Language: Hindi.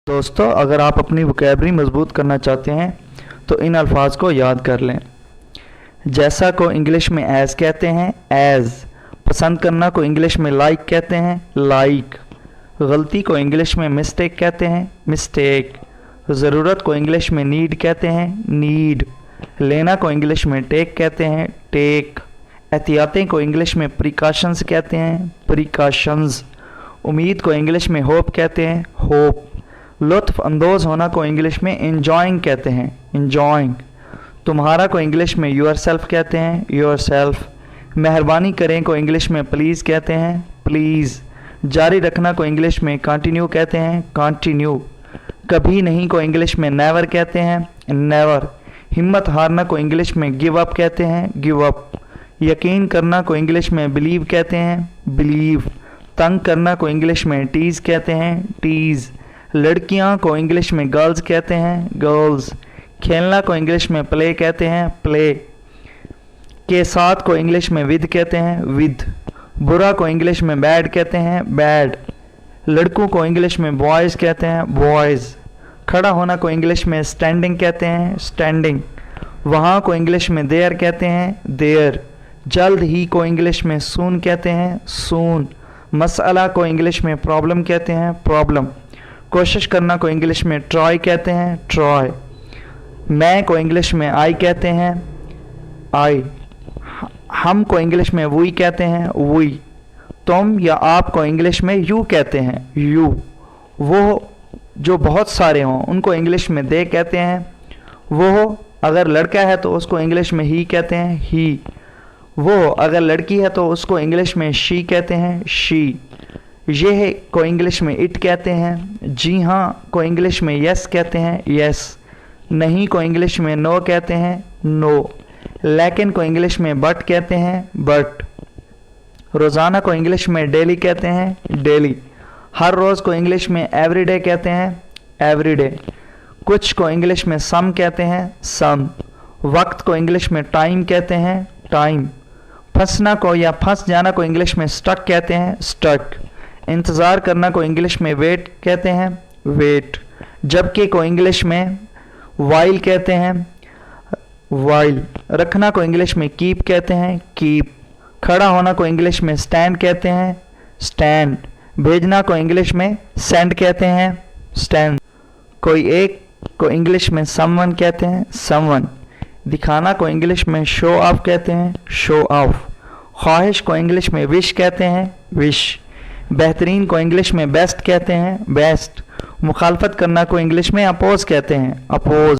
दोस्तों, अगर आप अपनी वोकैबलरी मजबूत करना चाहते हैं तो इन अल्फाज को याद कर लें। जैसा को इंग्लिश में एज कहते हैं, एज। पसंद करना को इंग्लिश में लाइक कहते हैं, लाइक। गलती को इंग्लिश में मिस्टेक कहते हैं, मिस्टेक। ज़रूरत को इंग्लिश में नीड कहते हैं, नीड। लेना को इंग्लिश में टेक कहते हैं, टेक। एहतियातें को इंग्लिश में प्रिकॉशंस कहते हैं, प्रिकॉशंस। उम्मीद को इंग्लिश में होप कहते हैं, होप। लुत्फ़ अंदोज़ होना को इंग्लिश में इंजॉइंग कहते हैं, इंजॉइंग। तुम्हारा को इंग्लिश में योर सेल्फ कहते हैं, योर सेल्फ। मेहरबानी करें को इंग्लिश में प्लीज़ कहते हैं, प्लीज़। जारी रखना को इंग्लिश में कंटिन्यू कहते हैं, कंटिन्यू। कभी नहीं को इंग्लिश में नेवर कहते हैं, नेवर। हिम्मत हारना को इंग्लिश में गिव अप कहते हैं, गिव अप। यकीन करना को इंग्लिश में बिलीव कहते हैं, बिलीव। तंग करना को इंग्लिश में टीज़ कहते हैं, टीज़। लड़कियां को इंग्लिश में गर्ल्स कहते हैं, गर्ल्स। खेलना को इंग्लिश में प्ले कहते हैं, प्ले। के साथ को इंग्लिश में विद कहते हैं, विद। बुरा को इंग्लिश में बैड कहते हैं, बैड। लड़कों को इंग्लिश में बॉयज़ कहते हैं, बॉयज़। खड़ा होना को इंग्लिश में स्टैंडिंग कहते हैं, स्टैंडिंग। वहाँ को इंग्लिश में देयर कहते हैं, देयर। जल्द ही को इंग्लिश में सून कहते हैं, सून। मसला को इंग्लिश में प्रॉब्लम कहते हैं, प्रॉब्लम। कोशिश करना को इंग्लिश में ट्राई कहते हैं, ट्राई। मैं को इंग्लिश में आई कहते हैं, आई। हम को इंग्लिश में वी कहते हैं, वी। तुम या आप को इंग्लिश में यू कहते हैं, यू। वो जो बहुत सारे हों उनको इंग्लिश में दे कहते हैं, वो अगर लड़का है तो उसको इंग्लिश में ही कहते हैं, ही। वो अगर लड़की है तो उसको इंग्लिश में शी कहते हैं, शी। ये को इंग्लिश में इट कहते हैं, जी हाँ को इंग्लिश में यस कहते हैं, यस। नहीं को इंग्लिश में नो कहते हैं, नो। लेकिन को इंग्लिश में बट कहते हैं, बट। रोज़ाना को इंग्लिश में डेली कहते हैं, डेली। हर रोज़ को इंग्लिश में एवरीडे कहते हैं, एवरीडे। कुछ को इंग्लिश में सम कहते हैं, सम। वक्त को इंग्लिश में टाइम कहते हैं, टाइम। फंसना को या फंस जाना को इंग्लिश में स्टक कहते हैं, स्टक। इंतज़ार करना को इंग्लिश में वेट कहते हैं, वेट। जबकि को इंग्लिश में वाइल कहते हैं, वाइल। रखना को इंग्लिश में कीप कहते हैं, कीप। खड़ा होना को इंग्लिश में स्टैंड कहते हैं, स्टैंड। भेजना को इंग्लिश में सेंड कहते हैं, स्टैंड। कोई एक को इंग्लिश में समवन कहते हैं, समवन। दिखाना को इंग्लिश में शो ऑफ कहते हैं, शो ऑफ। ख्वाहिश को इंग्लिश में विश कहते हैं, विश। बेहतरीन को इंग्लिश में बेस्ट कहते हैं, बेस्ट। मुखालफत करना को इंग्लिश में अपोज कहते हैं, अपोज।